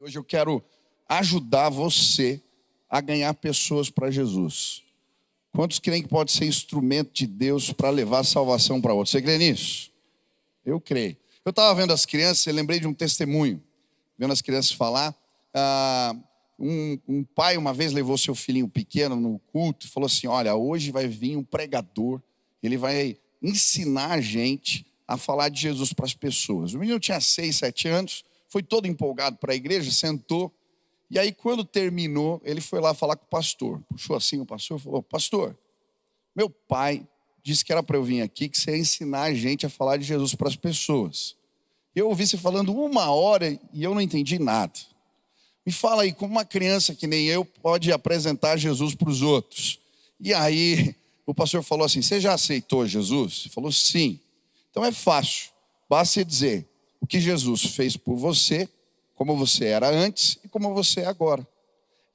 Hoje eu quero ajudar você a ganhar pessoas para Jesus. Quantos creem que pode ser instrumento de Deus para levar salvação para outros? Você crê nisso? Eu creio. Eu estava vendo as crianças e lembrei de um testemunho. Vendo as crianças falar. Um pai uma vez levou seu filhinho pequeno no culto e falou assim: olha, hoje vai vir um pregador. Ele vai ensinar a gente a falar de Jesus para as pessoas. O menino tinha 6, 7 anos. Foi todo empolgado para a igreja, sentou. E aí, quando terminou, ele foi lá falar com o pastor. Puxou assim o pastor e falou: pastor, meu pai disse que era para eu vir aqui, que você ia ensinar a gente a falar de Jesus para as pessoas. Eu ouvi você falando 1 hora e eu não entendi nada. Me fala aí, como uma criança que nem eu pode apresentar Jesus para os outros? E aí, o pastor falou assim: você já aceitou Jesus? Ele falou: sim. Então é fácil, basta você dizer o que Jesus fez por você, como você era antes e como você é agora.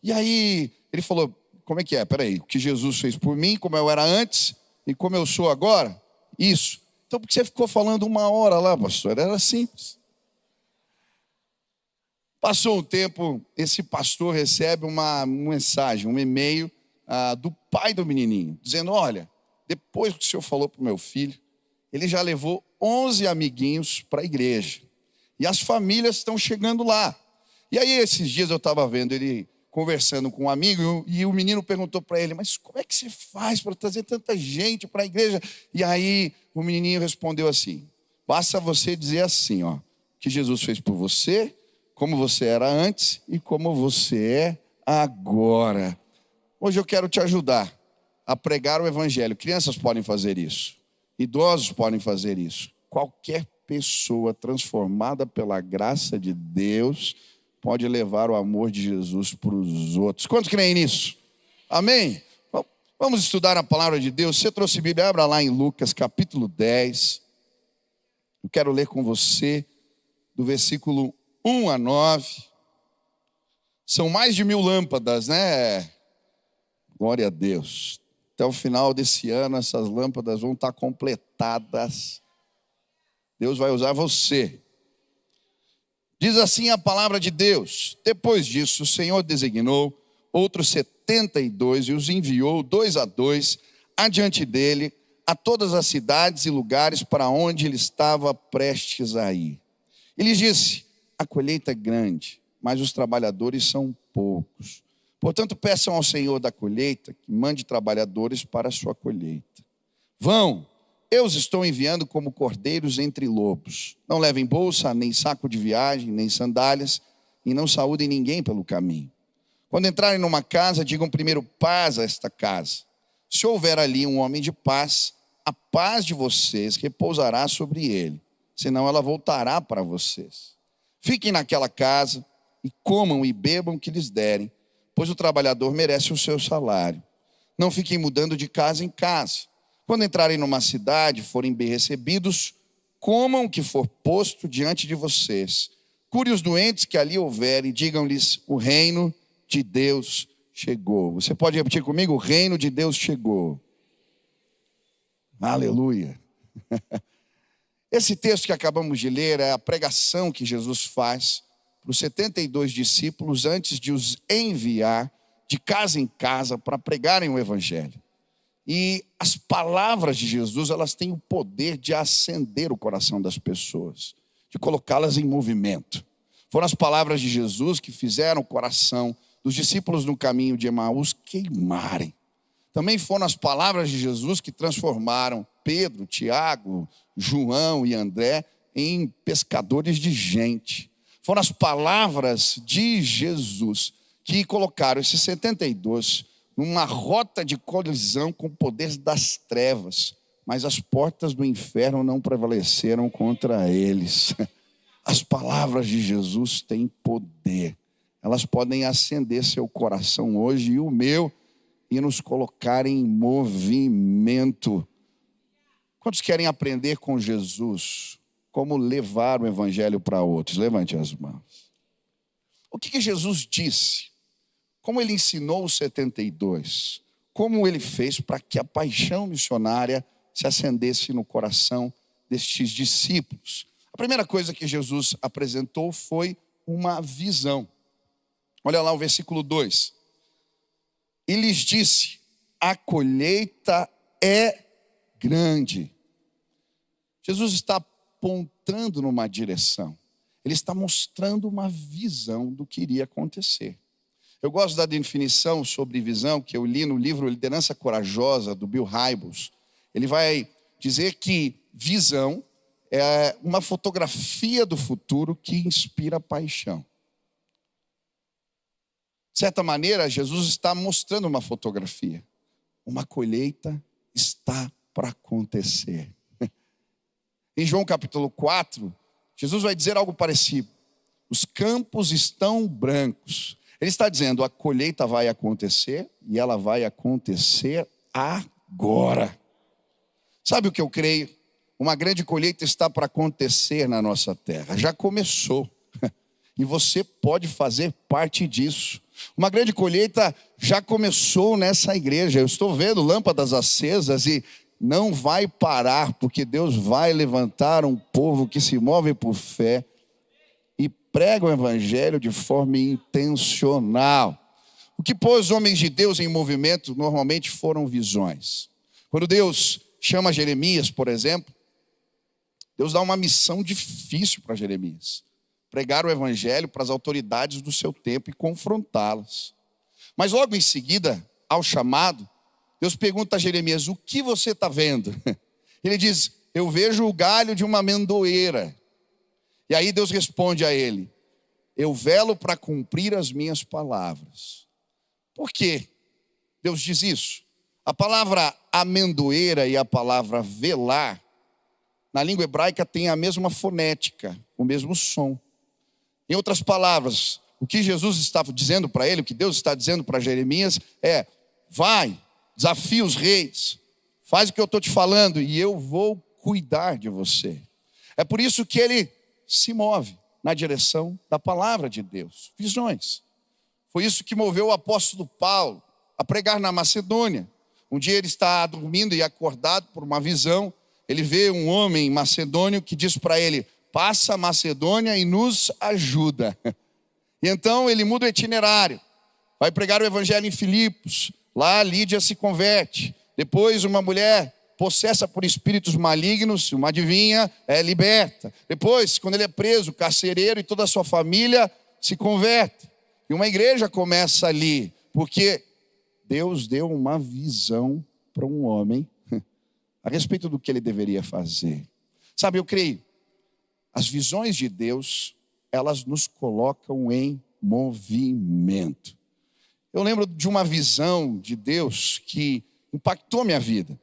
E aí ele falou: como é que é? Peraí, o que Jesus fez por mim, como eu era antes e como eu sou agora? Isso. Então por que você ficou falando 1 hora lá, pastor? Era simples. Passou um tempo, esse pastor recebe uma mensagem, um e-mail do pai do menininho, dizendo: olha, depois que o senhor falou para o meu filho, ele já levou 11 amiguinhos para a igreja. E as famílias estão chegando lá. E aí, esses dias eu estava vendo ele conversando com um amigo, e o menino perguntou para ele: mas como é que você faz para trazer tanta gente para a igreja? E aí, o menininho respondeu assim: basta você dizer assim, ó, que Jesus fez por você, como você era antes e como você é agora. Hoje eu quero te ajudar a pregar o evangelho. Crianças podem fazer isso. Idosos podem fazer isso. Qualquer pessoa transformada pela graça de Deus pode levar o amor de Jesus para os outros. Quantos creem nisso? Amém? Vamos estudar a palavra de Deus. Você trouxe a Bíblia? Abra lá em Lucas capítulo 10. Eu quero ler com você do versículo 1 a 9. São mais de 1000 lâmpadas, né? Glória a Deus. Até o final desse ano, essas lâmpadas vão estar completadas. Deus vai usar você. Diz assim a palavra de Deus: depois disso, o Senhor designou outros 72 e os enviou 2 a 2 adiante dele a todas as cidades e lugares para onde ele estava prestes a ir. Ele disse: a colheita é grande, mas os trabalhadores são poucos. Portanto, peçam ao Senhor da colheita que mande trabalhadores para a sua colheita. Vão, eu os estou enviando como cordeiros entre lobos. Não levem bolsa, nem saco de viagem, nem sandálias, e não saúdem ninguém pelo caminho. Quando entrarem numa casa, digam primeiro paz a esta casa. Se houver ali um homem de paz, a paz de vocês repousará sobre ele, senão ela voltará para vocês. Fiquem naquela casa e comam e bebam o que lhes derem, pois o trabalhador merece o seu salário. Não fiquem mudando de casa em casa. Quando entrarem numa cidade, forem bem recebidos, comam o que for posto diante de vocês. Cure os doentes que ali houverem e digam-lhes: o reino de Deus chegou. Você pode repetir comigo? O reino de Deus chegou. Aleluia. Esse texto que acabamos de ler é a pregação que Jesus faz para os 72 discípulos antes de os enviar de casa em casa para pregarem o evangelho. E as palavras de Jesus, elas têm o poder de acender o coração das pessoas, de colocá-las em movimento. Foram as palavras de Jesus que fizeram o coração dos discípulos no caminho de Emaús queimarem. Também foram as palavras de Jesus que transformaram Pedro, Tiago, João e André em pescadores de gente. Foram as palavras de Jesus que colocaram esses 72 numa rota de colisão com o poder das trevas, mas as portas do inferno não prevaleceram contra eles. As palavras de Jesus têm poder. Elas podem acender seu coração hoje e o meu e nos colocar em movimento. Quantos querem aprender com Jesus como levar o evangelho para outros? Levante as mãos. O que Jesus disse? Como ele ensinou os 72? Como ele fez para que a paixão missionária se acendesse no coração destes discípulos? A primeira coisa que Jesus apresentou foi uma visão. Olha lá o versículo 2. E lhes disse: a colheita é grande. Jesus está apontando numa direção. Ele está mostrando uma visão do que iria acontecer. Eu gosto da definição sobre visão que eu li no livro Liderança Corajosa, do Bill Hybels. Ele vai dizer que visão é uma fotografia do futuro que inspira paixão. De certa maneira, Jesus está mostrando uma fotografia. Uma colheita está para acontecer. Em João capítulo 4, Jesus vai dizer algo parecido. Os campos estão brancos. Ele está dizendo, a colheita vai acontecer e ela vai acontecer agora. Sabe o que eu creio? Uma grande colheita está para acontecer na nossa terra. Já começou. E você pode fazer parte disso. Uma grande colheita já começou nessa igreja. Eu estou vendo lâmpadas acesas e não vai parar, porque Deus vai levantar um povo que se move por fé e prega o evangelho de forma intencional. O que pôs homens de Deus em movimento normalmente foram visões. Quando Deus chama Jeremias, por exemplo, Deus dá uma missão difícil para Jeremias. Pregar o evangelho para as autoridades do seu tempo e confrontá-las. Mas logo em seguida, ao chamado, Deus pergunta a Jeremias, o que você está vendo? Ele diz, eu vejo o galho de uma amendoeira. E aí Deus responde a ele, eu velo para cumprir as minhas palavras. Por quê? Deus diz isso. A palavra amendoeira e a palavra velar, na língua hebraica tem a mesma fonética, o mesmo som. Em outras palavras, o que Jesus estava dizendo para ele, o que Deus está dizendo para Jeremias é, vai, desafia os reis, faz o que eu estou te falando e eu vou cuidar de você. É por isso que ele se move na direção da palavra de Deus, visões. Foi isso que moveu o apóstolo Paulo a pregar na Macedônia. Um dia ele está dormindo e acordado por uma visão, ele vê um homem macedônio que diz para ele, passa a Macedônia e nos ajuda. E então ele muda o itinerário, vai pregar o evangelho em Filipos, lá Lídia se converte, depois uma mulher possessa por espíritos malignos, uma adivinha, é liberta. Depois, quando ele é preso, o carcereiro e toda a sua família se converte. E uma igreja começa ali, porque Deus deu uma visão para um homem a respeito do que ele deveria fazer. Sabe, eu creio, as visões de Deus, elas nos colocam em movimento. Eu lembro de uma visão de Deus que impactou minha vida.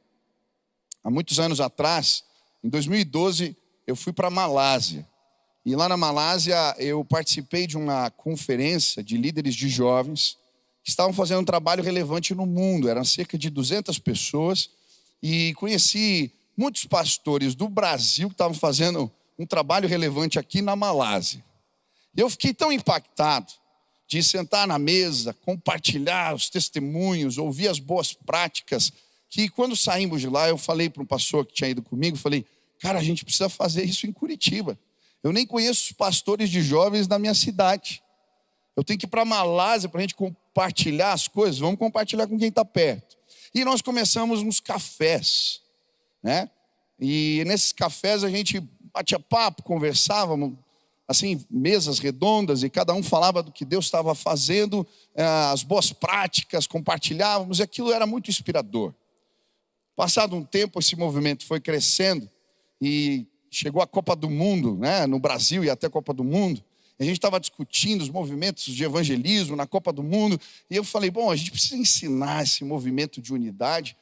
Há muitos anos atrás, em 2012, eu fui para a Malásia. E lá na Malásia, eu participei de uma conferência de líderes de jovens que estavam fazendo um trabalho relevante no mundo. Eram cerca de 200 pessoas. E conheci muitos pastores do Brasil que estavam fazendo um trabalho relevante aqui na Malásia. E eu fiquei tão impactado de sentar na mesa, compartilhar os testemunhos, ouvir as boas práticas, que quando saímos de lá, eu falei para um pastor que tinha ido comigo, falei, cara, a gente precisa fazer isso em Curitiba. Eu nem conheço os pastores de jovens da minha cidade. Eu tenho que ir para a Malásia para a gente compartilhar as coisas, vamos compartilhar com quem está perto. E nós começamos uns cafés, né? E nesses cafés a gente batia papo, conversávamos, assim, mesas redondas, e cada um falava do que Deus estava fazendo, as boas práticas, compartilhávamos, e aquilo era muito inspirador. Passado um tempo, esse movimento foi crescendo, e chegou a Copa do Mundo, né, no Brasil e até a Copa do Mundo. A gente estava discutindo os movimentos de evangelismo na Copa do Mundo, e eu falei, bom, a gente precisa ensinar esse movimento de unidade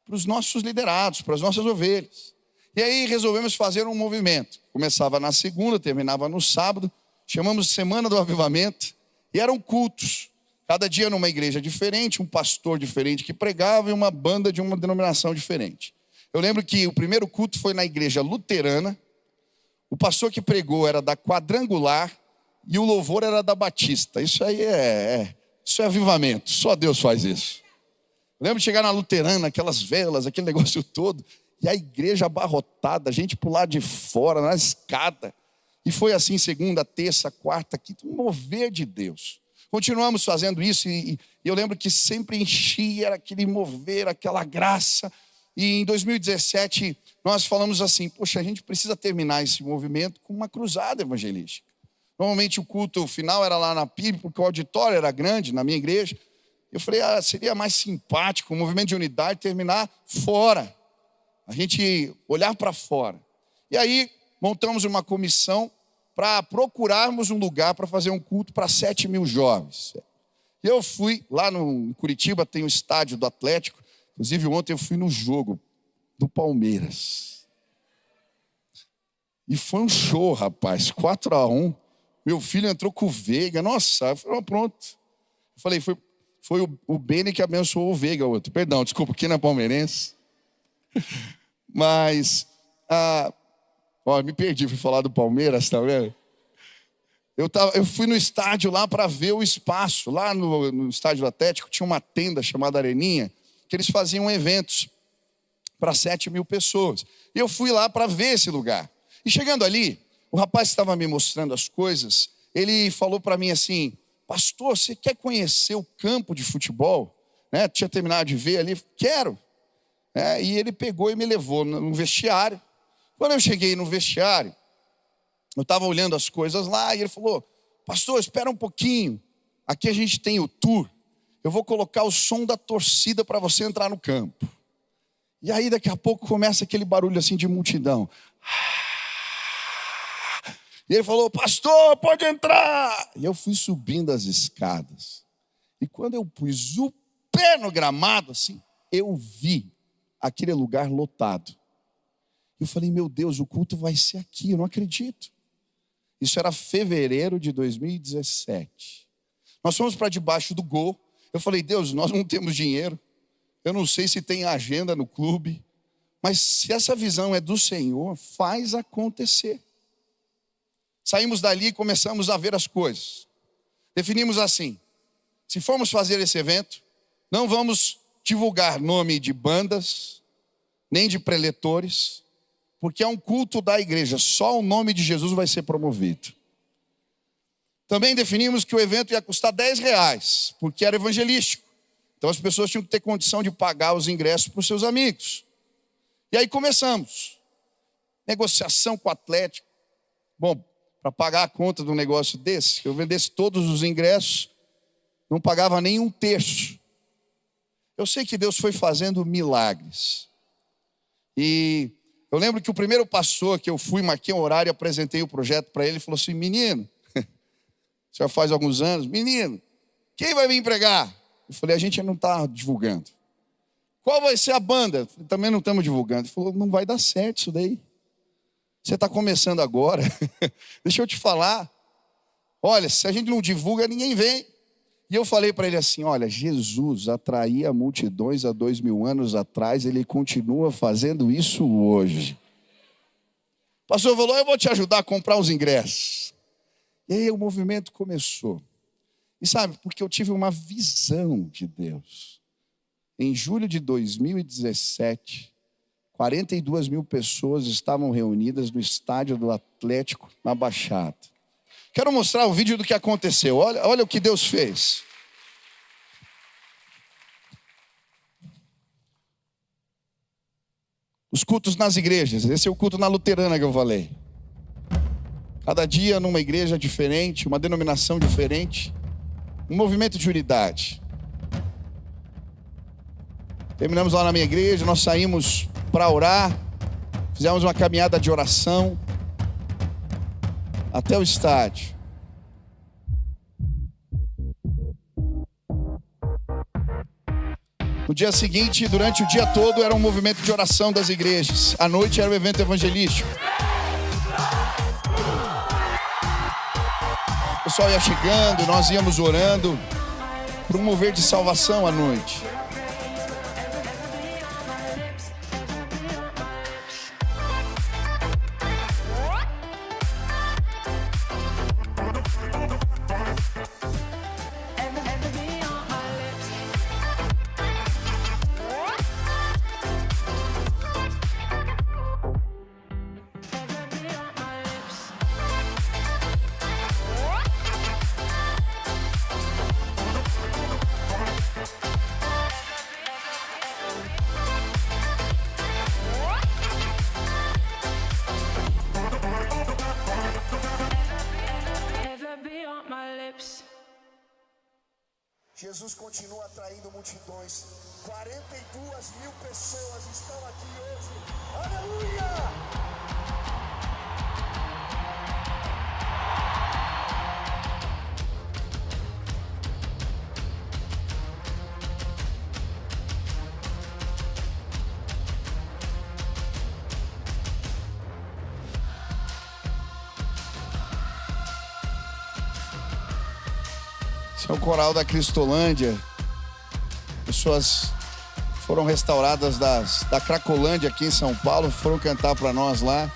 para os nossos liderados, para as nossas ovelhas. E aí resolvemos fazer um movimento. Começava na segunda, terminava no sábado, chamamos de Semana do Avivamento, e eram cultos. Cada dia numa igreja diferente, um pastor diferente que pregava e uma banda de uma denominação diferente. Eu lembro que o primeiro culto foi na igreja luterana, o pastor que pregou era da Quadrangular e o louvor era da Batista. Isso aí isso é avivamento, só Deus faz isso. Eu lembro de chegar na luterana, aquelas velas, aquele negócio todo, e a igreja abarrotada, a gente por lá de fora, na escada. E foi assim segunda, terça, quarta, quinta, um mover de Deus. Continuamos fazendo isso e eu lembro que sempre enchia, era aquele mover, aquela graça. E em 2017 nós falamos assim, poxa, a gente precisa terminar esse movimento com uma cruzada evangelística. Normalmente o culto final era lá na PIB, porque o auditório era grande na minha igreja. Eu falei, seria mais simpático o movimento de unidade terminar fora. A gente olhar para fora. E aí montamos uma comissão para procurarmos um lugar para fazer um culto para 7.000 jovens. E eu fui lá em Curitiba, tem o estádio do Atlético. Inclusive ontem eu fui no jogo do Palmeiras. E foi um show, rapaz, 4-1. Meu filho entrou com o Veiga. Nossa, eu falei, pronto. Eu falei, foi o Beni que abençoou o Veiga. Outro. Perdão, desculpa, quem não é palmeirense? Mas, me perdi, fui falar do Palmeiras, tá vendo? Eu fui no estádio lá para ver o espaço. Lá no estádio do Atlético tinha uma tenda chamada Areninha, que eles faziam eventos para 7.000 pessoas. E eu fui lá para ver esse lugar. E chegando ali, o rapaz que estava me mostrando as coisas, ele falou para mim assim, pastor, você quer conhecer o campo de futebol? Né? Tinha terminado de ver ali, quero. E ele pegou e me levou no vestiário. Quando eu cheguei no vestiário, eu estava olhando as coisas lá e ele falou, pastor, espera um pouquinho. Aqui a gente tem o tour. Eu vou colocar o som da torcida para você entrar no campo. E aí daqui a pouco começa aquele barulho assim de multidão. E ele falou, pastor, pode entrar. E eu fui subindo as escadas. E quando eu pus o pé no gramado, assim, eu vi aquele lugar lotado. Eu falei, meu Deus, o culto vai ser aqui, eu não acredito. Isso era fevereiro de 2017. Nós fomos para debaixo do gol. Eu falei, Deus, nós não temos dinheiro. Eu não sei se tem agenda no clube. Mas se essa visão é do Senhor, faz acontecer. Saímos dali e começamos a ver as coisas. Definimos assim, se formos fazer esse evento, não vamos divulgar nome de bandas, nem de preletores, porque é um culto da igreja, só o nome de Jesus vai ser promovido. Também definimos que o evento ia custar R$10, porque era evangelístico. Então as pessoas tinham que ter condição de pagar os ingressos para os seus amigos. E aí começamos. Negociação com o Atlético. Bom, para pagar a conta de um negócio desse, se eu vendesse todos os ingressos, não pagava nem 1/3. Eu sei que Deus foi fazendo milagres. E eu lembro que o primeiro pastor que eu fui, marquei um horário, apresentei o projeto para ele, ele falou assim, menino, já faz alguns anos, menino, quem vai vir pregar? Eu falei, a gente não está divulgando. Qual vai ser a banda? Também não estamos divulgando. Ele falou, não vai dar certo isso daí. Você está começando agora. Deixa eu te falar. Olha, se a gente não divulga, ninguém vem. E eu falei para ele assim, olha, Jesus atraía multidões há 2.000 anos atrás, ele continua fazendo isso hoje. O pastor falou, eu vou te ajudar a comprar os ingressos. E aí o movimento começou. E sabe, porque eu tive uma visão de Deus. Em julho de 2017, 42.000 pessoas estavam reunidas no estádio do Atlético, na Baixada. Quero mostrar o vídeo do que aconteceu. Olha o que Deus fez. Os cultos nas igrejas. Esse é o culto na luterana que eu falei. Cada dia numa igreja diferente, uma denominação diferente. Um movimento de unidade. Terminamos lá na minha igreja, nós saímos para orar. Fizemos uma caminhada de oração até o estádio. No dia seguinte, durante o dia todo, era um movimento de oração das igrejas. À noite era um evento evangelístico. O pessoal ia chegando, nós íamos orando para um mover de salvação à noite. Jesus continua atraindo multidões. 42.000 pessoas estão aqui hoje. Aleluia! Esse é o coral da Cristolândia. Pessoas foram restauradas da Cracolândia aqui em São Paulo, foram cantar para nós lá.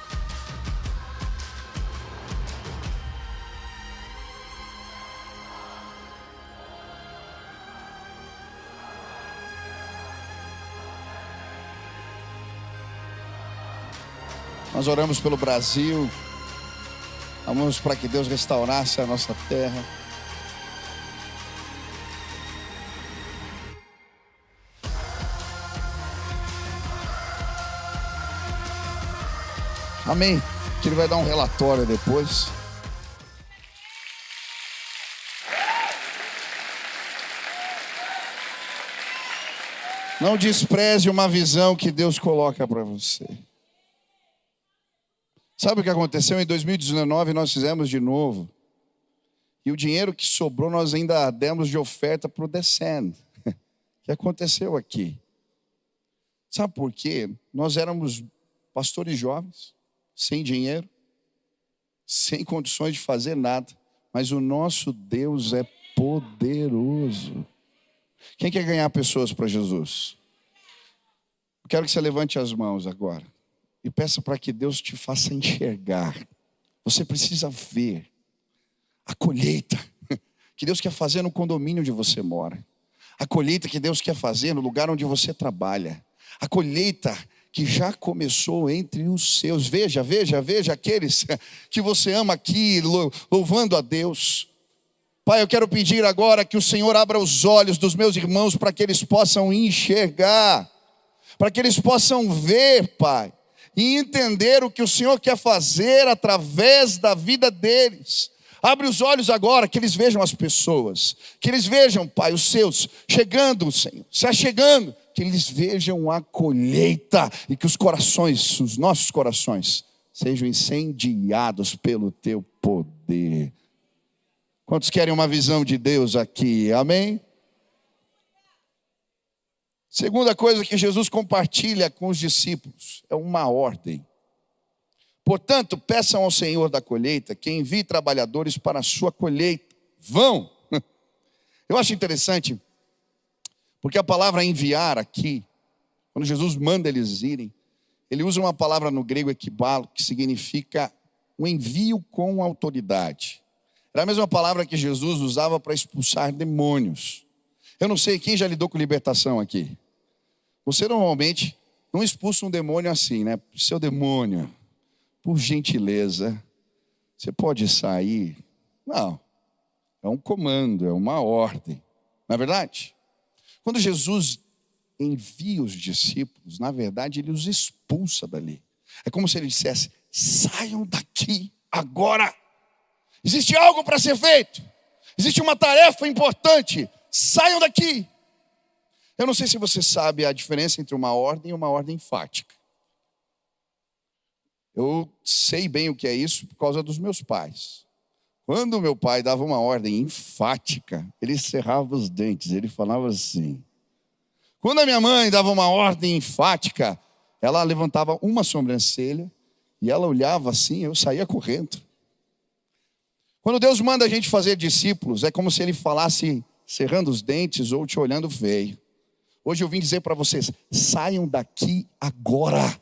Nós oramos pelo Brasil, oramos para que Deus restaurasse a nossa terra. Amém. Que ele vai dar um relatório depois. Não despreze uma visão que Deus coloca para você. Sabe o que aconteceu? Em 2019 nós fizemos de novo. E o dinheiro que sobrou nós ainda demos de oferta para o Descend. O que aconteceu aqui? Sabe por quê? Nós éramos pastores jovens, sem dinheiro, sem condições de fazer nada. Mas o nosso Deus é poderoso. Quem quer ganhar pessoas para Jesus? Eu quero que você levante as mãos agora e peça para que Deus te faça enxergar. Você precisa ver a colheita que Deus quer fazer no condomínio onde você mora. A colheita que Deus quer fazer no lugar onde você trabalha. A colheita que já começou entre os seus. Veja aqueles que você ama aqui, louvando a Deus. Pai, eu quero pedir agora que o Senhor abra os olhos dos meus irmãos para que eles possam enxergar, para que eles possam ver, Pai, e entender o que o Senhor quer fazer através da vida deles. Abre os olhos agora, que eles vejam as pessoas, que eles vejam, Pai, os seus chegando, Senhor, se achegando, que eles vejam a colheita e que os corações, os nossos corações, sejam incendiados pelo Teu poder. Quantos querem uma visão de Deus aqui? Amém? Segunda coisa que Jesus compartilha com os discípulos é uma ordem. Portanto, peçam ao Senhor da colheita que envie trabalhadores para a sua colheita. Vão! Eu acho interessante, porque a palavra enviar aqui, quando Jesus manda eles irem, ele usa uma palavra no grego ekbalo, que significa um envio com autoridade. Era a mesma palavra que Jesus usava para expulsar demônios. Eu não sei quem já lidou com libertação aqui. Você normalmente não expulsa um demônio assim, né? Seu demônio, por gentileza, você pode sair. Não, é um comando, é uma ordem. Não é verdade? Quando Jesus envia os discípulos, na verdade, ele os expulsa dali. É como se ele dissesse: saiam daqui agora. Existe algo para ser feito. Existe uma tarefa importante. Saiam daqui. Eu não sei se você sabe a diferença entre uma ordem e uma ordem enfática. Eu sei bem o que é isso por causa dos meus pais. Quando meu pai dava uma ordem enfática, ele cerrava os dentes, ele falava assim. Quando a minha mãe dava uma ordem enfática, ela levantava uma sobrancelha e ela olhava assim, eu saía correndo. Quando Deus manda a gente fazer discípulos, é como se Ele falasse cerrando os dentes ou te olhando feio. Hoje eu vim dizer para vocês: saiam daqui agora.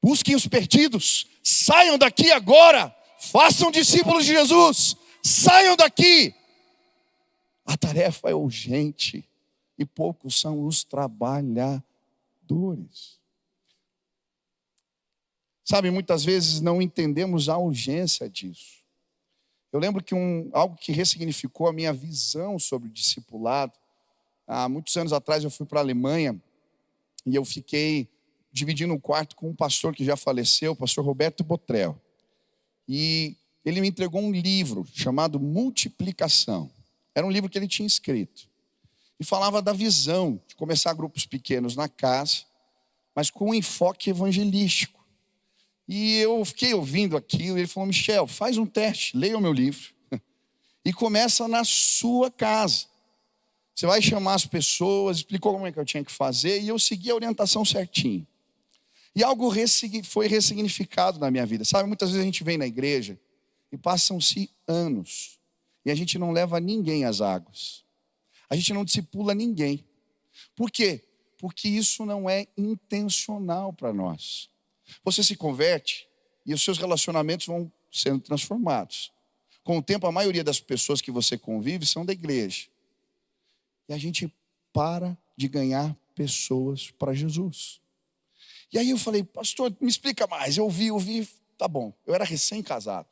Busquem os perdidos, saiam daqui agora. Façam discípulos de Jesus, saiam daqui. A tarefa é urgente e poucos são os trabalhadores. Sabe, muitas vezes não entendemos a urgência disso. Eu lembro que algo que ressignificou a minha visão sobre o discipulado. Há muitos anos atrás eu fui para a Alemanha e eu fiquei dividindo um quarto com um pastor que já faleceu, o pastor Roberto Botrel. E ele me entregou um livro chamado Multiplicação. Era um livro que ele tinha escrito. E falava da visão de começar grupos pequenos na casa, mas com um enfoque evangelístico. E eu fiquei ouvindo aquilo, e ele falou: Michel, faz um teste, leia o meu livro, e começa na sua casa. Você vai chamar as pessoas, explicou como é que eu tinha que fazer, e eu segui a orientação certinho. E algo foi ressignificado na minha vida. Sabe, muitas vezes a gente vem na igreja, e passam-se anos, e a gente não leva ninguém às águas. A gente não discipula ninguém. Por quê? Porque isso não é intencional para nós. Você se converte e os seus relacionamentos vão sendo transformados. Com o tempo, a maioria das pessoas que você convive são da igreja. E a gente para de ganhar pessoas para Jesus. E aí eu falei: pastor, me explica mais. Eu ouvi, tá bom. Eu era recém-casado.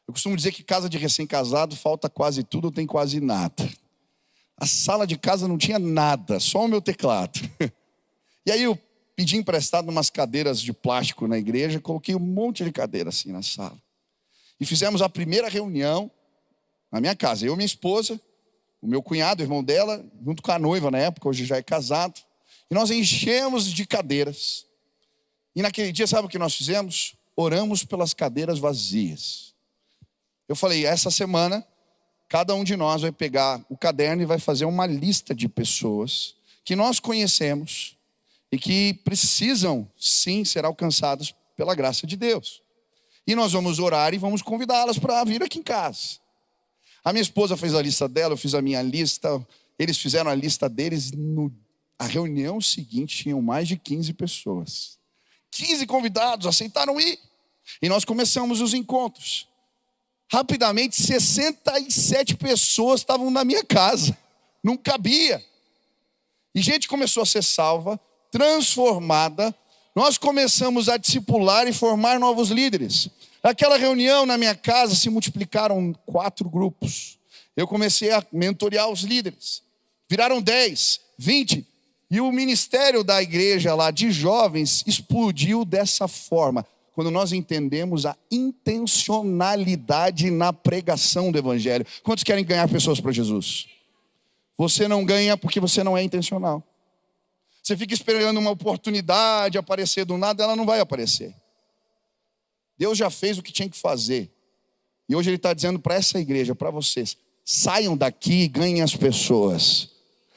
Eu costumo dizer que casa de recém-casado falta quase tudo, tem quase nada. A sala de casa não tinha nada, só o meu teclado. E aí eu pedi emprestado umas cadeiras de plástico na igreja, coloquei um monte de cadeira assim na sala. E fizemos a primeira reunião na minha casa. Eu, minha esposa, o meu cunhado, o irmão dela, junto com a noiva na época, hoje já é casado. E nós enchemos de cadeiras. E naquele dia, sabe o que nós fizemos? Oramos pelas cadeiras vazias. Eu falei: essa semana, cada um de nós vai pegar o caderno e vai fazer uma lista de pessoas que nós conhecemos e que precisam, sim, ser alcançadas pela graça de Deus. E nós vamos orar e vamos convidá-las para vir aqui em casa. A minha esposa fez a lista dela, eu fiz a minha lista, eles fizeram a lista deles. A reunião seguinte tinham mais de 15 pessoas. 15 convidados aceitaram ir. E nós começamos os encontros. Rapidamente, 67 pessoas estavam na minha casa. Não cabia. E gente começou a ser salva, transformada. Nós começamos a discipular e formar novos líderes. Naquela reunião na minha casa se multiplicaram 4 grupos. Eu comecei a mentorear os líderes. Viraram 10, 20. E o ministério da igreja lá de jovens explodiu dessa forma. Quando nós entendemos a intencionalidade na pregação do evangelho. Quantos querem ganhar pessoas para Jesus? Você não ganha porque você não é intencional. Você fica esperando uma oportunidade aparecer do nada, ela não vai aparecer. Deus já fez o que tinha que fazer. E hoje Ele está dizendo para essa igreja, para vocês: saiam daqui e ganhem as pessoas.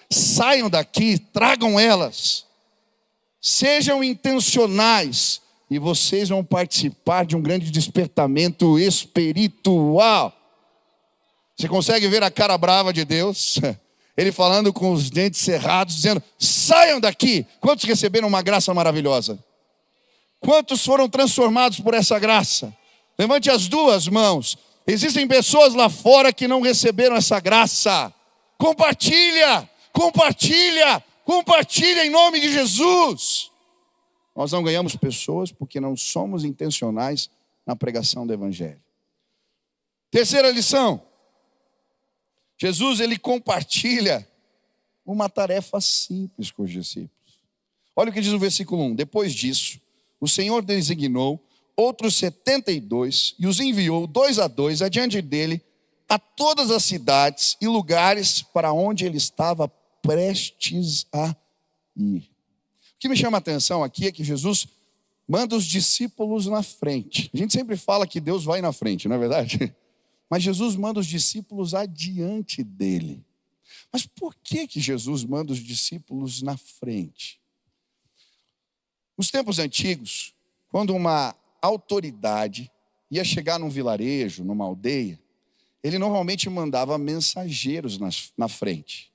Saiam daqui, tragam elas. Sejam intencionais. E vocês vão participar de um grande despertamento espiritual. Você consegue ver a cara brava de Deus? Ele falando com os dentes cerrados, dizendo: saiam daqui. Quantos receberam uma graça maravilhosa? Quantos foram transformados por essa graça? Levante as 2 mãos. Existem pessoas lá fora que não receberam essa graça. Compartilha, compartilha, compartilha em nome de Jesus. Nós não ganhamos pessoas porque não somos intencionais na pregação do evangelho. Terceira lição. Jesus, ele compartilha uma tarefa simples com os discípulos. Olha o que diz o versículo 1. Depois disso, o Senhor designou outros 72 e os enviou 2 a 2 adiante dele a todas as cidades e lugares para onde ele estava prestes a ir. O que me chama a atenção aqui é que Jesus manda os discípulos na frente. A gente sempre fala que Deus vai na frente, não é verdade? Mas Jesus manda os discípulos adiante dele. Mas por que Jesus manda os discípulos na frente? Nos tempos antigos, quando uma autoridade ia chegar num vilarejo, numa aldeia, ele normalmente mandava mensageiros na frente.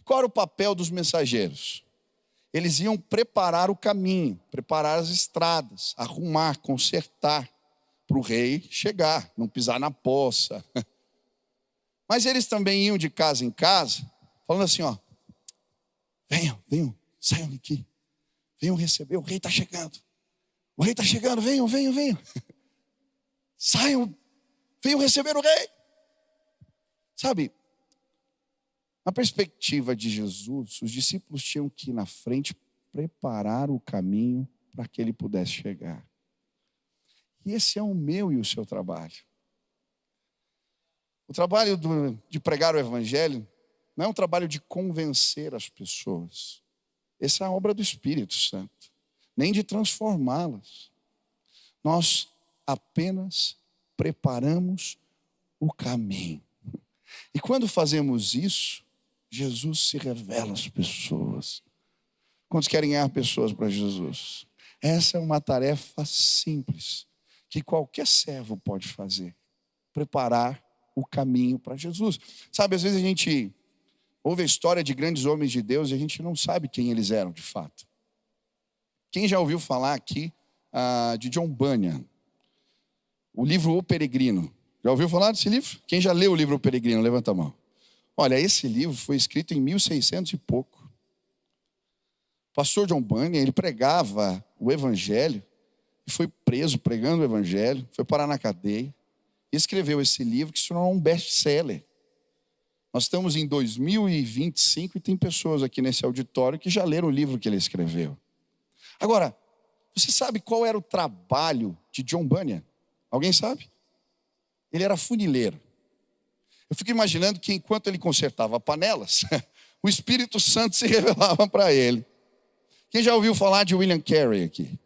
Qual era o papel dos mensageiros? Eles iam preparar o caminho, preparar as estradas, arrumar, consertar, para o rei chegar, não pisar na poça. Mas eles também iam de casa em casa, falando assim: ó, venham, saiam daqui, venham receber, o rei está chegando. O rei está chegando, venham. Saiam, venham receber o rei. Sabe, na perspectiva de Jesus, os discípulos tinham que ir na frente preparar o caminho para que ele pudesse chegar. E esse é o meu e o seu trabalho. O trabalho de pregar o evangelho não é um trabalho de convencer as pessoas. Essa é a obra do Espírito Santo. Nem de transformá-las. Nós apenas preparamos o caminho. E quando fazemos isso, Jesus se revela às pessoas. Quantos querem ganhar pessoas para Jesus? Essa é uma tarefa simples, que qualquer servo pode fazer. Preparar o caminho para Jesus. Sabe, às vezes a gente ouve a história de grandes homens de Deus e a gente não sabe quem eles eram de fato. Quem já ouviu falar aqui de John Bunyan? O livro O Peregrino. Já ouviu falar desse livro? Quem já leu o livro O Peregrino? Levanta a mão. Olha, esse livro foi escrito em 1600 e pouco. O pastor John Bunyan, ele pregava o evangelho e foi preso pregando o evangelho, foi parar na cadeia e escreveu esse livro que se tornou um best-seller. Nós estamos em 2025 e tem pessoas aqui nesse auditório que já leram o livro que ele escreveu. Agora, você sabe qual era o trabalho de John Bunyan? Alguém sabe? Ele era funileiro. Eu fico imaginando que enquanto ele consertava panelas, o Espírito Santo se revelava para ele. Quem já ouviu falar de William Carey aqui?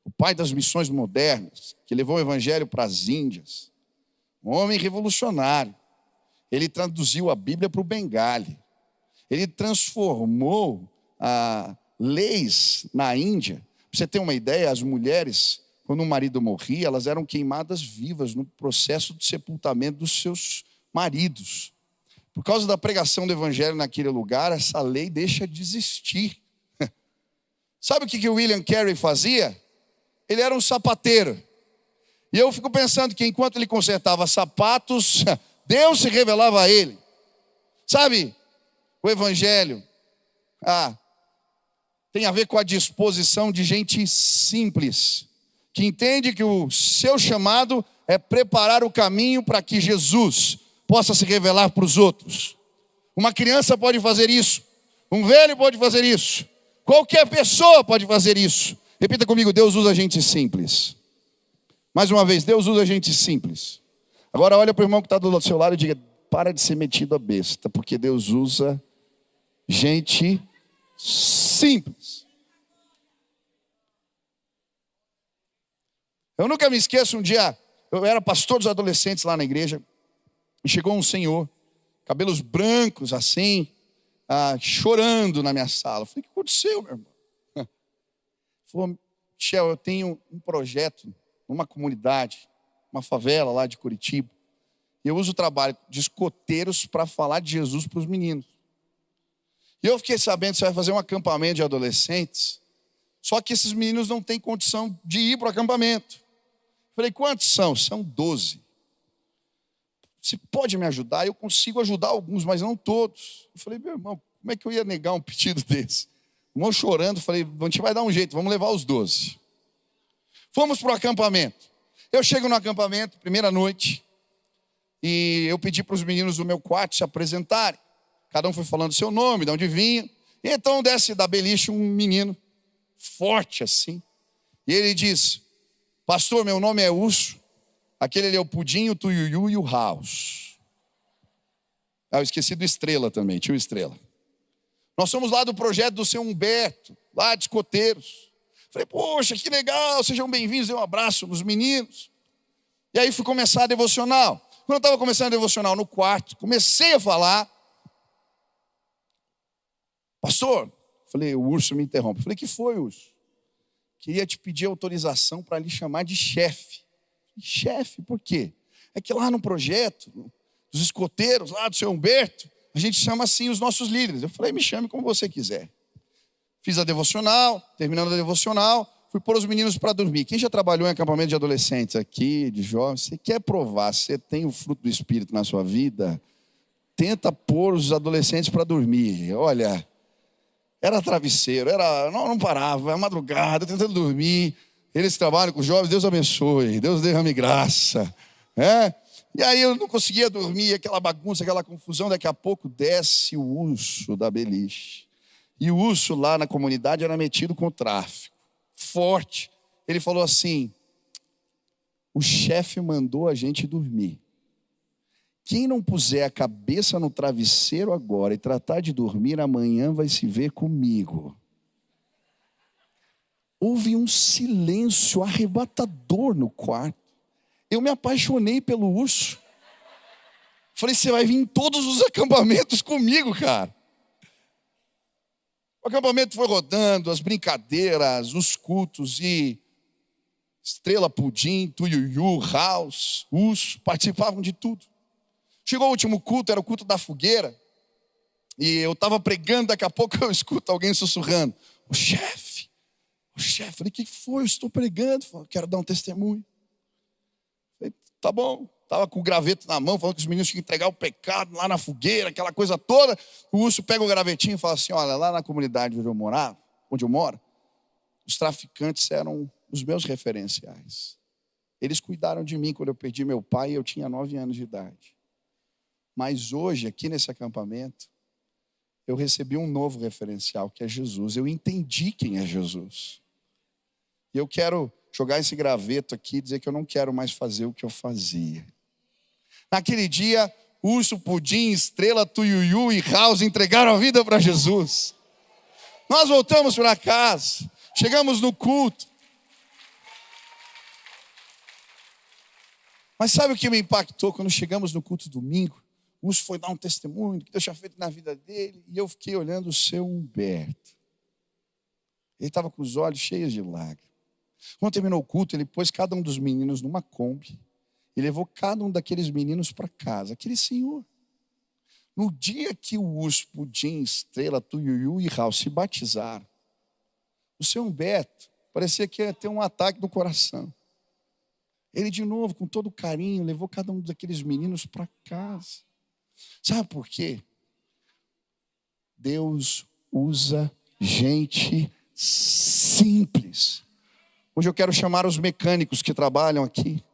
O pai das missões modernas, que levou o evangelho para as Índias. Um homem revolucionário. Ele traduziu a Bíblia para o Bengali. Ele transformou leis na Índia. Para você ter uma ideia, as mulheres, quando o marido morria, elas eram queimadas vivas no processo de sepultamento dos seus maridos. Por causa da pregação do evangelho naquele lugar, essa lei deixa de existir. Sabe o que o William Carey fazia? Ele era um sapateiro. E eu fico pensando que enquanto ele consertava sapatos, Deus se revelava a ele. Sabe, o evangelho tem a ver com a disposição de gente simples, que entende que o seu chamado é preparar o caminho para que Jesus possa se revelar para os outros. Uma criança pode fazer isso, um velho pode fazer isso, qualquer pessoa pode fazer isso. Repita comigo: Deus usa gente simples. Mais uma vez, Deus usa gente simples. Agora olha para o irmão que está do seu lado e diga: para de ser metido a besta, porque Deus usa gente simples. Eu nunca me esqueço, um dia, eu era pastor dos adolescentes lá na igreja, e chegou um senhor, cabelos brancos assim, chorando na minha sala. Eu falei: o que aconteceu, meu irmão? Ele falou: Michel, eu tenho um projeto numa comunidade, uma favela lá de Curitiba. E eu uso o trabalho de escoteiros para falar de Jesus para os meninos. E eu fiquei sabendo que você vai fazer um acampamento de adolescentes, só que esses meninos não têm condição de ir para o acampamento. Eu falei: quantos são? São 12. Você pode me ajudar? Eu consigo ajudar alguns, mas não todos. Eu falei: meu irmão, como é que eu ia negar um pedido desse? O irmão chorando, falei: a gente vai dar um jeito, vamos levar os 12. Fomos para o acampamento. Eu chego no acampamento, primeira noite, e eu pedi para os meninos do meu quarto se apresentarem. Cada um foi falando seu nome, de onde vinha. E então desce da beliche um menino, forte assim. E ele diz: pastor, meu nome é Urso. Aquele ali é o Pudim, o Tuiuiu e o House. Eu esqueci do Estrela também, tio Estrela. Nós somos lá do projeto do seu Humberto, lá de escoteiros. Falei: poxa, que legal, sejam bem-vindos. Dei um abraço nos meninos. E aí fui começar a devocional. Quando eu estava começando a devocional no quarto, comecei a falar. Pastor, falei, o Urso me interrompe. Falei: que foi, Urso? Queria te pedir autorização para lhe chamar de chefe. Chefe, por quê? É que lá no projeto dos escoteiros, lá do seu Humberto, a gente chama assim os nossos líderes. Eu falei: me chame como você quiser. Fiz a devocional, terminando a devocional, fui pôr os meninos para dormir. Quem já trabalhou em acampamento de adolescentes aqui, de jovens, você quer provar se você tem o fruto do Espírito na sua vida, tenta pôr os adolescentes para dormir. Olha, era travesseiro, não parava, era madrugada, tentando dormir. Eles trabalham com os jovens, Deus abençoe, Deus derrame graça. E aí eu não conseguia dormir, aquela bagunça, aquela confusão. Daqui a pouco desce o Urso da beliche. E o Urso lá na comunidade era metido com o tráfico, forte. Ele falou assim: o chefe mandou a gente dormir. Quem não puser a cabeça no travesseiro agora e tratar de dormir, amanhã vai se ver comigo. Houve um silêncio arrebatador no quarto. Eu me apaixonei pelo urso. Falei, você vai vir em todos os acampamentos comigo, cara. O acampamento foi rodando, as brincadeiras, os cultos e Estrela, Pudim, Tuiuiu, House, Urso, participavam de tudo. Chegou o último culto, era o culto da fogueira. E eu estava pregando, daqui a pouco eu escuto alguém sussurrando. O chefe. Falei, o que foi? Eu estou pregando. Falei, quero dar um testemunho. Falei, tá bom. Estava com o graveto na mão, falando que os meninos tinham que entregar o pecado lá na fogueira, aquela coisa toda. O urso pega o gravetinho e fala assim, olha, lá na comunidade onde eu moro, os traficantes eram os meus referenciais. Eles cuidaram de mim quando eu perdi meu pai e eu tinha 9 anos de idade. Mas hoje, aqui nesse acampamento, eu recebi um novo referencial, que é Jesus. Eu entendi quem é Jesus. E eu quero jogar esse graveto aqui e dizer que eu não quero mais fazer o que eu fazia. Naquele dia, Urso, Pudim, Estrela, Tuiuiu e House entregaram a vida para Jesus. Nós voltamos para casa, chegamos no culto. Mas sabe o que me impactou quando chegamos no culto domingo? O Urso foi dar um testemunho do que Deus tinha feito na vida dele. E eu fiquei olhando o seu Humberto. Ele estava com os olhos cheios de lágrimas. Quando terminou o culto, ele pôs cada um dos meninos numa Kombi e levou cada um daqueles meninos para casa. Aquele senhor. No dia que o Urso, Pudim, Estrela, Tuiuiu e Raul se batizaram, o seu Humberto parecia que ia ter um ataque do coração. Ele, de novo, com todo carinho, levou cada um daqueles meninos para casa. Sabe por quê? Deus usa gente simples. Hoje eu quero chamar os mecânicos que trabalham aqui.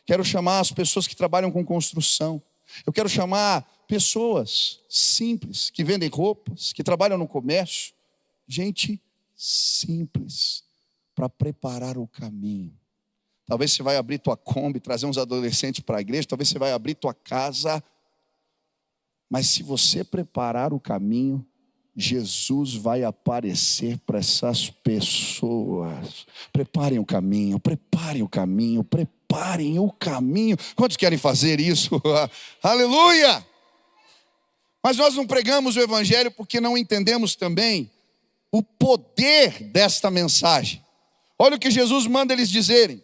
Quero chamar as pessoas que trabalham com construção. Eu quero chamar pessoas simples, que vendem roupas, que trabalham no comércio. Gente simples, para preparar o caminho. Talvez você vai abrir tua Kombi, trazer uns adolescentes para a igreja. Talvez você vai abrir tua casa. Mas se você preparar o caminho, Jesus vai aparecer para essas pessoas. Preparem o caminho, preparem o caminho, preparem o caminho. Quantos querem fazer isso? Aleluia! Mas nós não pregamos o evangelho porque não entendemos também o poder desta mensagem. Olha o que Jesus manda eles dizerem.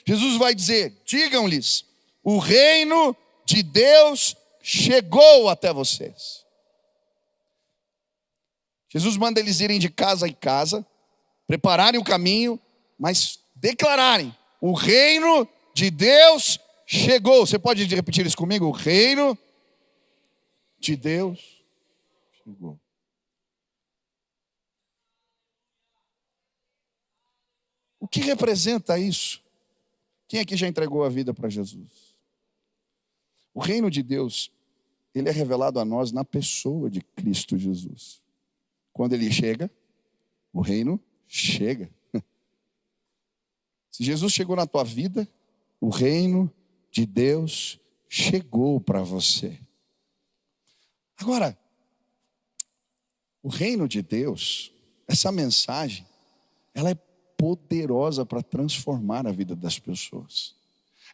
Jesus vai dizer, digam-lhes, o reino de Deus chegou até vocês. Jesus manda eles irem de casa em casa, prepararem o caminho, mas declararem, o reino de Deus chegou. Você pode repetir isso comigo? O reino de Deus chegou. O que representa isso? Quem aqui já entregou a vida para Jesus? O reino de Deus, ele é revelado a nós na pessoa de Cristo Jesus. Quando ele chega, o reino chega. Se Jesus chegou na tua vida, o reino de Deus chegou para você. Agora, o reino de Deus, essa mensagem, ela é poderosa para transformar a vida das pessoas.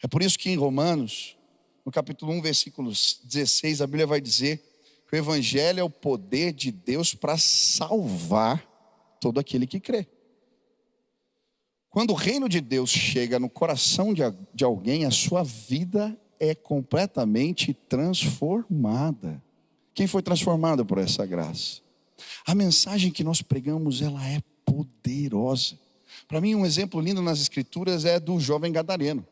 É por isso que em Romanos, no capítulo 1, versículos 16, a Bíblia vai dizer que o evangelho é o poder de Deus para salvar todo aquele que crê. Quando o reino de Deus chega no coração de alguém, a sua vida é completamente transformada. Quem foi transformado por essa graça? A mensagem que nós pregamos, ela é poderosa. Para mim, um exemplo lindo nas Escrituras é do jovem gadareno.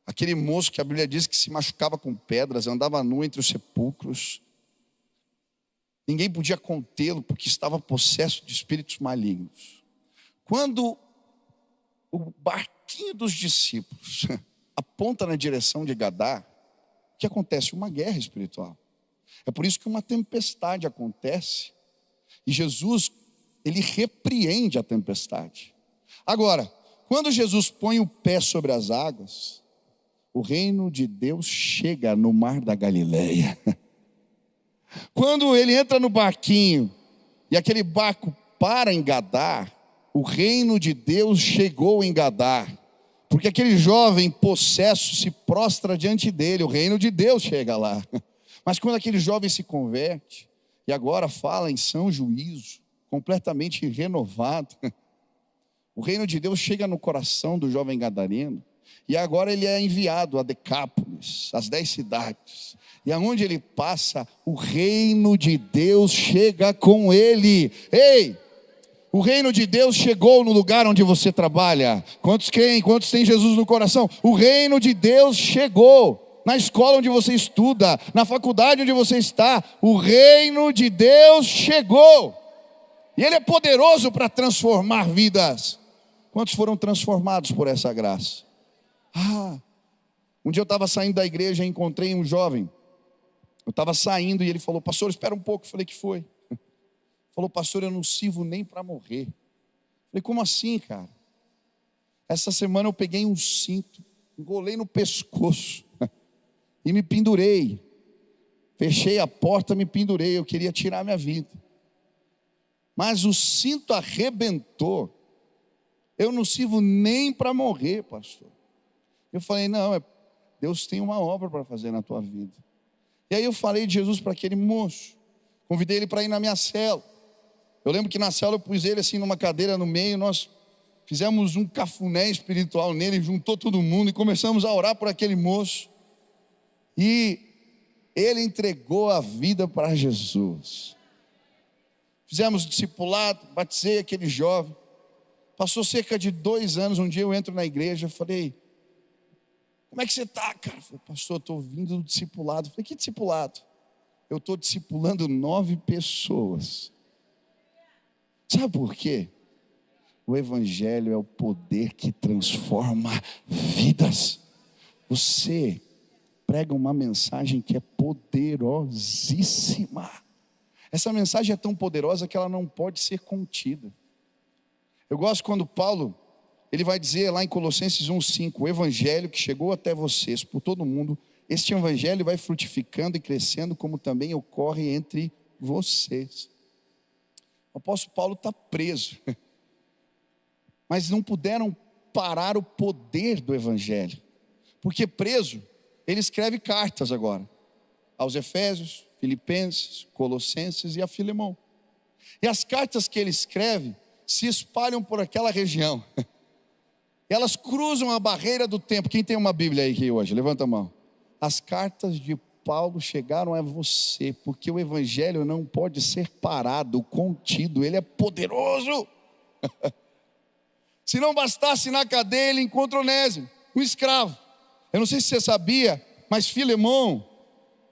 Aquele moço que a Bíblia diz que se machucava com pedras, andava nu entre os sepulcros. Ninguém podia contê-lo porque estava possesso de espíritos malignos. Quando o barquinho dos discípulos aponta na direção de Gadá, o que acontece? Uma guerra espiritual. É por isso que uma tempestade acontece e Jesus, ele repreende a tempestade. Agora, quando Jesus põe o pé sobre as águas, o reino de Deus chega no mar da Galileia. Quando ele entra no barquinho e aquele barco para em Gadar, o reino de Deus chegou em Gadar. Porque aquele jovem possesso se prostra diante dele, o reino de Deus chega lá. Mas quando aquele jovem se converte, e agora fala em são juízo, completamente renovado, o reino de Deus chega no coração do jovem gadareno, e agora ele é enviado a Decápolis, as 10 cidades, e aonde ele passa, o reino de Deus chega com ele. Ei! O reino de Deus chegou no lugar onde você trabalha. Quantos creem? Quantos têm Jesus no coração? O reino de Deus chegou na escola onde você estuda, na faculdade onde você está. O reino de Deus chegou. E Ele é poderoso para transformar vidas. Quantos foram transformados por essa graça? Um dia eu estava saindo da igreja e encontrei um jovem. Eu estava saindo e ele falou: pastor, espera um pouco. Eu falei: que foi? Falou: pastor, eu não sirvo nem para morrer. Falei: como assim, cara? Essa semana eu peguei um cinto, enrolei no pescoço e me pendurei. Fechei a porta, me pendurei. Eu queria tirar minha vida, mas o cinto arrebentou. Eu não sirvo nem para morrer, pastor. Eu falei: não, Deus tem uma obra para fazer na tua vida. E aí eu falei de Jesus para aquele moço. Convidei ele para ir na minha cela. Eu lembro que na cela eu pus ele assim numa cadeira no meio, nós fizemos um cafuné espiritual nele, juntou todo mundo e começamos a orar por aquele moço. E ele entregou a vida para Jesus. Fizemos discipulado, batizei aquele jovem. Passou cerca de 2 anos, um dia eu entro na igreja, falei: como é que você está, cara? Eu falei: pastor, eu estou vindo do discipulado. Eu falei: que discipulado? Eu estou discipulando 9 pessoas. Sabe por quê? O evangelho é o poder que transforma vidas. Você prega uma mensagem que é poderosíssima. Essa mensagem é tão poderosa que ela não pode ser contida. Eu gosto quando Paulo, ele vai dizer lá em Colossenses 1:5, o evangelho que chegou até vocês por todo mundo, este evangelho vai frutificando e crescendo, como também ocorre entre vocês. O apóstolo Paulo está preso, mas não puderam parar o poder do evangelho, porque preso, ele escreve cartas agora, aos Efésios, Filipenses, Colossenses e a Filemão. E as cartas que ele escreve se espalham por aquela região. Elas cruzam a barreira do tempo. Quem tem uma Bíblia aí aqui hoje? Levanta a mão. As cartas de Paulo chegaram a você, porque o evangelho não pode ser parado, contido, ele é poderoso. Se não bastasse na cadeia, ele encontra Onésimo, um escravo. Eu não sei se você sabia, mas Filemão,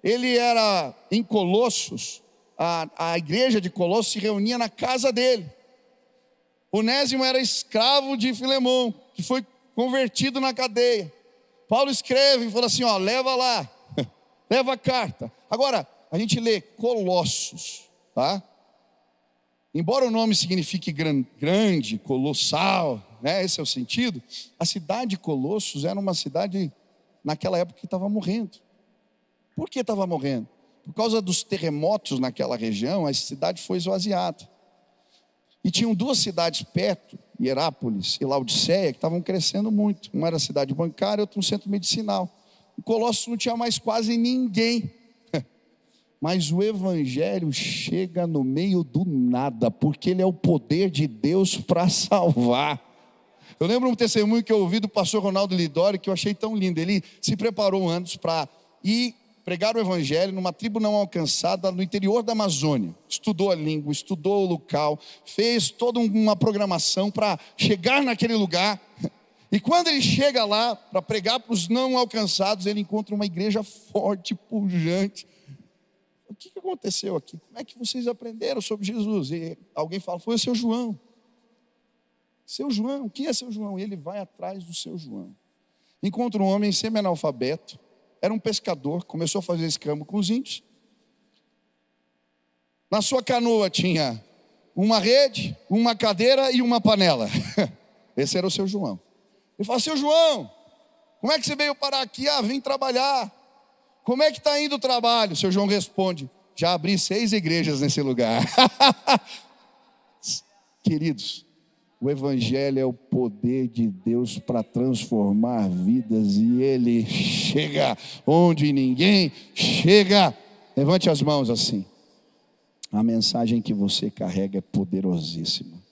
ele era em Colossos, a igreja de Colossos se reunia na casa dele. Onésimo era escravo de Filemão, que foi convertido na cadeia. Paulo escreve e fala assim: ó, leva lá, leva a carta. Agora, a gente lê Colossos, tá? Embora o nome signifique grande, colossal, né? Esse é o sentido. A cidade de Colossos era uma cidade, naquela época, que estava morrendo. Por que estava morrendo? Por causa dos terremotos naquela região, a cidade foi esvaziada. E tinham 2 cidades perto, Hierápolis e Laodiceia, que estavam crescendo muito. Uma era a cidade bancária, outra um centro medicinal. Em Colossos não tinha mais quase ninguém. Mas o evangelho chega no meio do nada, porque ele é o poder de Deus para salvar. Eu lembro um testemunho que eu ouvi do pastor Ronaldo Lidório, que eu achei tão lindo. Ele se preparou anos para ir pregar o evangelho numa tribo não alcançada no interior da Amazônia. Estudou a língua, estudou o local, fez toda uma programação para chegar naquele lugar. E quando ele chega lá para pregar para os não alcançados, ele encontra uma igreja forte, pujante. O que aconteceu aqui? Como é que vocês aprenderam sobre Jesus? E alguém fala: foi o seu João. Seu João, quem é seu João? E ele vai atrás do seu João. Encontra um homem semi-analfabeto, era um pescador, começou a fazer escambo com os índios. Na sua canoa tinha uma rede, uma cadeira e uma panela. Esse era o seu João. Ele fala: seu João, Como é que você veio parar aqui? Vim trabalhar. Como é que está indo o trabalho? O seu João responde: já abri 6 igrejas nesse lugar. Queridos, o Evangelho é o poder de Deus para transformar vidas, e ele chega onde ninguém chega. Levante as mãos assim. A mensagem que você carrega é poderosíssima.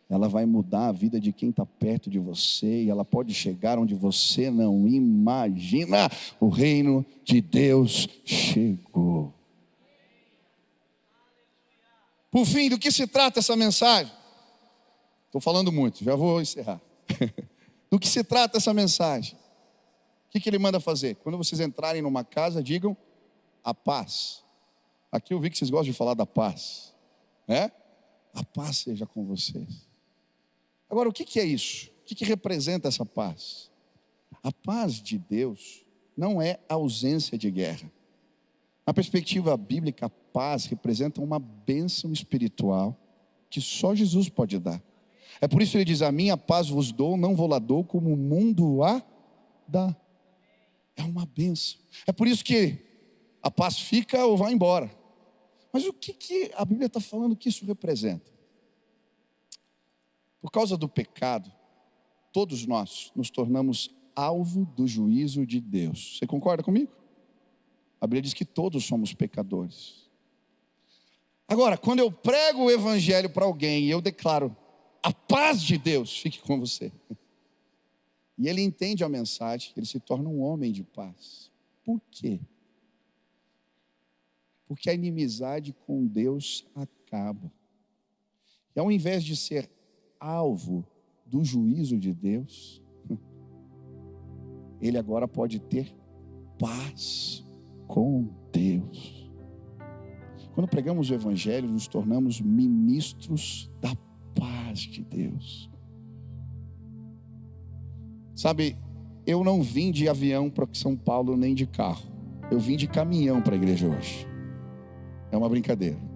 Ela vai mudar a vida de quem está perto de você, e ela pode chegar onde você não imagina. O reino de Deus chegou. Por fim, do que se trata essa mensagem? Estou falando muito, já vou encerrar. Do que se trata essa mensagem? O que ele manda fazer? Quando vocês entrarem numa casa, digam a paz. Aqui eu vi que vocês gostam de falar da paz, né? A paz seja com vocês. Agora, o que é isso? O que representa essa paz? A paz de Deus não é ausência de guerra. Na perspectiva bíblica, a paz representa uma bênção espiritual que só Jesus pode dar. É por isso que ele diz: a minha paz vos dou, não vou lá dou como o mundo a dá. É uma bênção. É por isso que a paz fica ou vai embora. Mas o que a Bíblia está falando que isso representa? Por causa do pecado, todos nós nos tornamos alvo do juízo de Deus. Você concorda comigo? A Bíblia diz que todos somos pecadores. Agora, quando eu prego o Evangelho para alguém e eu declaro: a paz de Deus fique com você, e ele entende a mensagem, ele se torna um homem de paz. Por quê? Porque a inimizade com Deus acaba. E ao invés de ser alvo do juízo de Deus, ele agora pode ter paz com Deus. Quando pregamos o Evangelho, nos tornamos ministros da paz de Deus. Sabe, eu não vim de avião para São Paulo, nem de carro. Eu vim de caminhão para a igreja hoje. É uma brincadeira.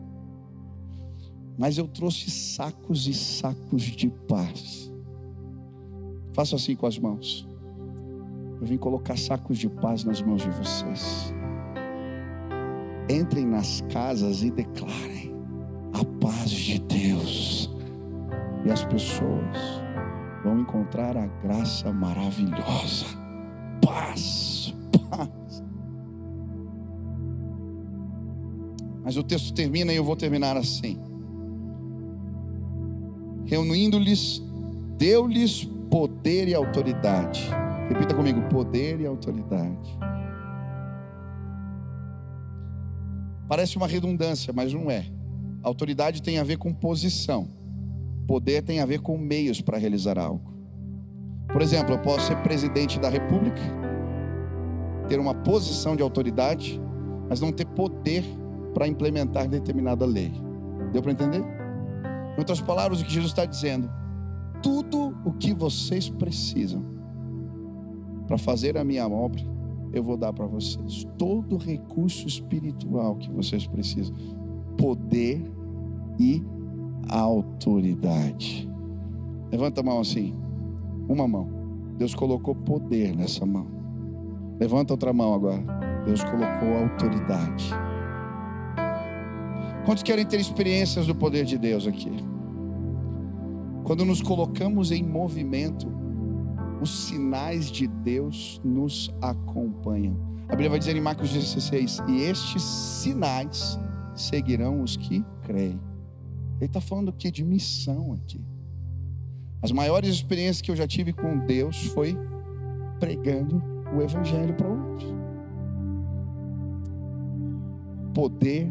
Mas eu trouxe sacos e sacos de paz. Faça assim com as mãos. Eu vim colocar sacos de paz nas mãos de vocês. Entrem nas casas e declarem a paz de Deus. E as pessoas vão encontrar a graça maravilhosa. Paz, paz. Mas o texto termina e eu vou terminar assim: reunindo-lhes, deu-lhes poder e autoridade. Repita comigo: poder e autoridade. Parece uma redundância, mas não é. Autoridade tem a ver com posição. Poder tem a ver com meios para realizar algo. Por exemplo, eu posso ser presidente da República, ter uma posição de autoridade, mas não ter poder para implementar determinada lei. Deu para entender? Em outras palavras, o que Jesus está dizendo: tudo o que vocês precisam para fazer a minha obra, eu vou dar para vocês. Todo o recurso espiritual que vocês precisam. Poder e autoridade. Levanta a mão assim. Uma mão. Deus colocou poder nessa mão. Levanta outra mão agora. Deus colocou autoridade. Quantos querem ter experiências do poder de Deus aqui? Quando nos colocamos em movimento, os sinais de Deus nos acompanham. A Bíblia vai dizer em Marcos 16: e estes sinais seguirão os que creem. Ele está falando aqui de missão aqui. As maiores experiências que eu já tive com Deus foi pregando o Evangelho para outros. Poder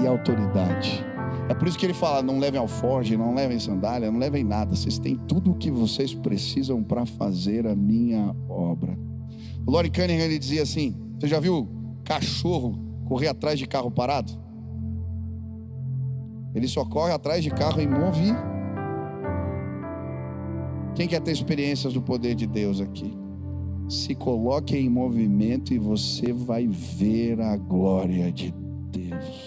e autoridade. É por isso que ele fala: não levem alforje, não levem sandália, não levem nada. Vocês têm tudo o que vocês precisam para fazer a minha obra. O Lawrence Cunningham, ele dizia assim: você já viu cachorro correr atrás de carro parado? Ele só corre atrás de carro em movimento. Quem quer ter experiências do poder de Deus aqui? Se coloque em movimento e você vai ver a glória de Deus.